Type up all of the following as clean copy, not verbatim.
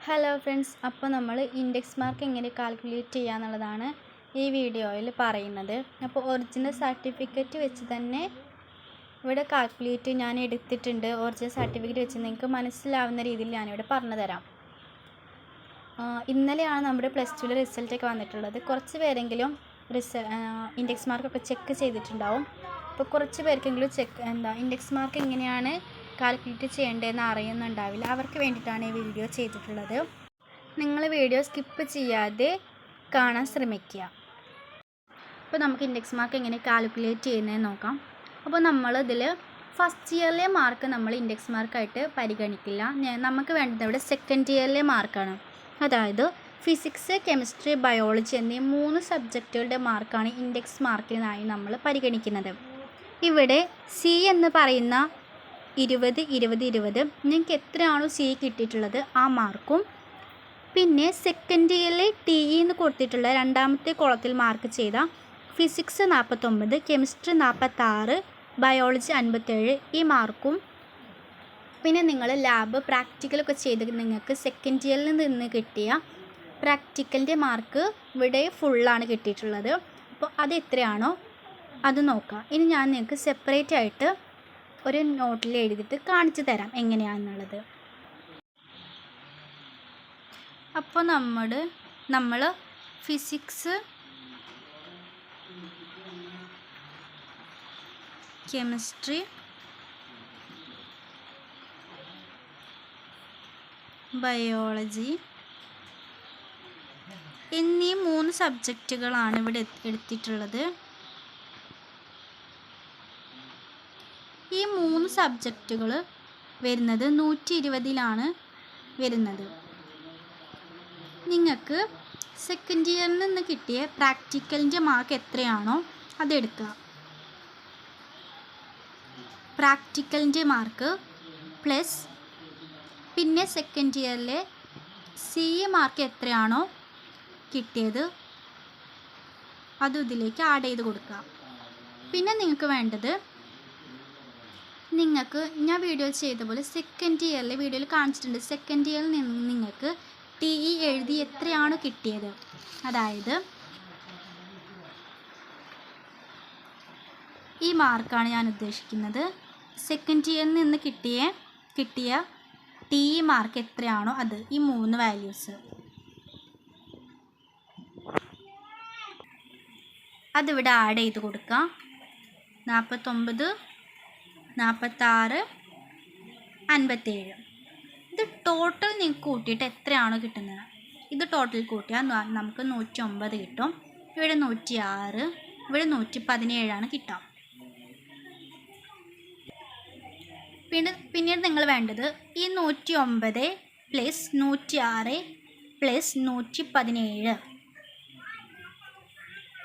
Hello friends, അപ്പോൾ നമ്മൾ index mark എങ്ങനെ കാൽക്കുലേറ്റ് ചെയ്യാന്നുള്ളതാണ് ഈ വീഡിയോയിൽ പറയുന്നത്. അപ്പോൾ ഒറിജിനൽ സർട്ടിഫിക്കറ്റ് വെച്ച് തന്നെ ഇവിടെ കാൽക്കുലേറ്റ് ഞാൻ എടുത്തിട്ടുണ്ട്. ഒറിജിനൽ സർട്ടിഫിക്കറ്റ് വെച്ച് നിങ്ങൾക്ക് മനസ്സിലാവുന്ന രീതിയിൽ ഞാനിവിടെ പറഞ്ഞു തരാം. ഇന്നലെയാണ് നമ്മുടെ +2 റിസൾട്ടൊക്കെ വന്നിട്ടുള്ളത്. കുറച്ച് പേരെങ്കിലും ഇൻഡെക്സ് മാർക്കൊക്കെ ചെക്ക് ചെയ്തിട്ടുണ്ടാവും. അപ്പോൾ കുറച്ച് പേർക്കെങ്കിലും ഇൻഡെക്സ് മാർക്ക് എങ്ങനെയാണ് കാൽക്കുലേറ്റ് ചെയ്യേണ്ടതെന്ന് അറിയുന്നുണ്ടാവില്ല. അവർക്ക് വേണ്ടിയിട്ടാണ് ഈ വീഡിയോ ചെയ്തിട്ടുള്ളത്. നിങ്ങൾ വീഡിയോ സ്കിപ്പ് ചെയ്യാതെ കാണാൻ ശ്രമിക്കുക. അപ്പോൾ നമുക്ക് ഇൻഡെക്സ് മാർക്ക് എങ്ങനെ കാൽക്കുലേറ്റ് ചെയ്യുന്നതെന്ന് നോക്കാം. അപ്പോൾ നമ്മളിതിൽ ഫസ്റ്റ് ഇയറിലെ മാർക്ക് നമ്മൾ ഇൻഡെക്സ് മാർക്കായിട്ട് പരിഗണിക്കില്ല. നമുക്ക് വേണ്ടത് ഇവിടെ സെക്കൻഡ് ഇയറിലെ മാർക്കാണ്. അതായത് ഫിസിക്സ്, കെമിസ്ട്രി, ബയോളജി എന്നീ 3 സബ്ജക്റ്റുകളുടെ മാർക്കാണ് ഇൻഡെക്സ് മാർക്കിനായി നമ്മൾ പരിഗണിക്കുന്നത്. ഇവിടെ സി എന്ന് പറയുന്ന 20, 20, 20 നിങ്ങൾക്ക് എത്രയാണോ സി കിട്ടിയിട്ടുള്ളത് ആ മാർക്കും, പിന്നെ സെക്കൻഡ് ഇയറിൽ ടി എന്ന് കൊടുത്തിട്ടുള്ള രണ്ടാമത്തെ കോളത്തിൽ മാർക്ക് ചെയ്ത ഫിസിക്സ് 49, കെമിസ്ട്രി 46, ബയോളജി 57 ഈ മാർക്കും, പിന്നെ നിങ്ങൾ ലാബ് പ്രാക്ടിക്കലൊക്കെ ചെയ്ത് നിങ്ങൾക്ക് സെക്കൻഡ് ഇയറിൽ നിന്ന് കിട്ടിയ പ്രാക്ടിക്കലിൻ്റെ മാർക്ക് ഇവിടെ ഫുള്ളാണ് കിട്ടിയിട്ടുള്ളത്. അപ്പോൾ അത് എത്രയാണോ അത് നോക്കാം. ഇനി ഞാൻ നിങ്ങൾക്ക് സെപ്പറേറ്റ് ആയിട്ട് ഒരു നോട്ടിൽ എഴുതിയിട്ട് കാണിച്ചു തരാം എങ്ങനെയാണെന്നുള്ളത്. അപ്പോൾ നമ്മൾ ഫിസിക്സ്, കെമിസ്ട്രി, ബയോളജി എന്നീ 3 സബ്ജക്റ്റുകളാണ് ഇവിടെ എടുത്തിട്ടുള്ളത്. ഈ 3 സബ്ജക്റ്റുകൾ വരുന്നത് 120ലാണ് വരുന്നത്. നിങ്ങൾക്ക് സെക്കൻഡ് ഇയറിൽ നിന്ന് കിട്ടിയ പ്രാക്ടിക്കലിൻ്റെ മാർക്ക് എത്രയാണോ അതെടുക്കുക. പ്രാക്ടിക്കലിൻ്റെ മാർക്ക് പ്ലസ് പിന്നെ സെക്കൻഡ് ഇയറിലെ സി മാർക്ക് എത്രയാണോ കിട്ടിയത് അതും ഇതിലേക്ക് ആഡ് ചെയ്ത് കൊടുക്കുക. പിന്നെ നിങ്ങൾക്ക് വേണ്ടത്, നിങ്ങൾക്ക് ഞാൻ വീഡിയോ ചെയ്ത പോലെ സെക്കൻഡ് ഇയറിലെ വീഡിയോയിൽ കാണിച്ചിട്ടുണ്ട്. സെക്കൻഡ് ഇയറിൽ നിന്ന് നിങ്ങൾക്ക് ടി ഇ എഴുതി എത്രയാണോ കിട്ടിയത്, അതായത് ഈ മാർക്കാണ് ഞാൻ ഉദ്ദേശിക്കുന്നത്. സെക്കൻഡ് ഇയറിൽ നിന്ന് കിട്ടിയ ടി ഇ മാർക്ക് എത്രയാണോ അത്, ഈ 3 വാല്യൂസ് അതിവിടെ ആഡ് ചെയ്ത് കൊടുക്കുക. 49, 46, 57 ഇത് ടോട്ടൽ നിങ്ങൾക്ക് കൂട്ടിയിട്ട് എത്രയാണോ കിട്ടുന്നത് ഇത് ടോട്ടൽ കൂട്ടിയാൽ നമുക്ക് 109 കിട്ടും. ഇവിടെ 106, ഇവിടെ 117 കിട്ടുക. പിന്നീട് നിങ്ങൾ വേണ്ടത് ഈ 109 + 106 + 117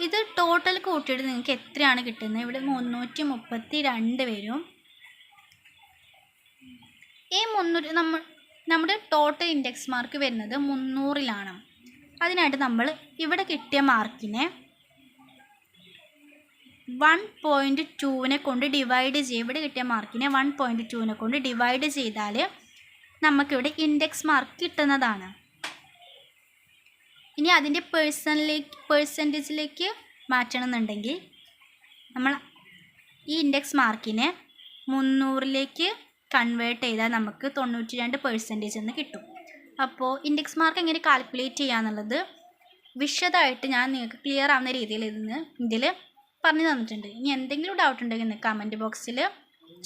ഇത് ടോട്ടൽ കൂട്ടിയിട്ട് നിങ്ങൾക്ക് എത്രയാണ് കിട്ടുന്നത്. ഇവിടെ 332 വരും. ഈ 300 നമ്മുടെ ടോട്ടൽ ഇൻഡെക്സ് മാർക്ക് വരുന്നത് 300ലാണ്. അതിനായിട്ട് നമ്മൾ ഇവിടെ കിട്ടിയ മാർക്കിനെ 1.2നെ കൊണ്ട് ഡിവൈഡ് ചെയ്യും. ഇവിടെ കിട്ടിയ മാർക്കിനെ 1.2നെ കൊണ്ട് ഡിവൈഡ് ചെയ്താൽ നമുക്കിവിടെ ഇൻഡെക്സ് മാർക്ക് കിട്ടുന്നതാണ്. ഇനി അതിൻ്റെ പേഴ്സൻറ്റേജിലേക്ക് മാറ്റണമെന്നുണ്ടെങ്കിൽ നമ്മൾ ഈ ഇൻഡെക്സ് മാർക്കിനെ 300ലേക്ക് കൺവേർട്ട് ചെയ്താൽ നമുക്ക് 92% എന്ന് കിട്ടും. അപ്പോൾ ഇൻഡെക്സ് മാർക്ക് എങ്ങനെ കാൽക്കുലേറ്റ് ചെയ്യാന്നുള്ളത് വിശദമായിട്ട് ഞാൻ നിങ്ങൾക്ക് ക്ലിയർ ആവുന്ന രീതിയിൽ ഇതിൽ പറഞ്ഞു തന്നിട്ടുണ്ട്. ഇനി എന്തെങ്കിലും ഡൗട്ട് ഉണ്ടെങ്കിൽ കമൻറ്റ് ബോക്സിൽ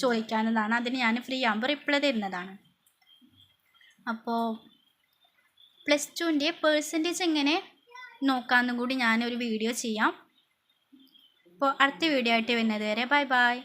ചോദിക്കാവുന്നതാണ്. അതിന് ഞാൻ ഫ്രീ ആകുമ്പോൾ റിപ്ലൈ തരുന്നതാണ്. അപ്പോൾ +2ൻ്റെ പേഴ്സൻറ്റേജ് എങ്ങനെ നോക്കാമെന്നും കൂടി ഞാനൊരു വീഡിയോ ചെയ്യാം. അപ്പോൾ അടുത്ത വീഡിയോ ആയിട്ട് വരുന്നത് വരെ ബൈ.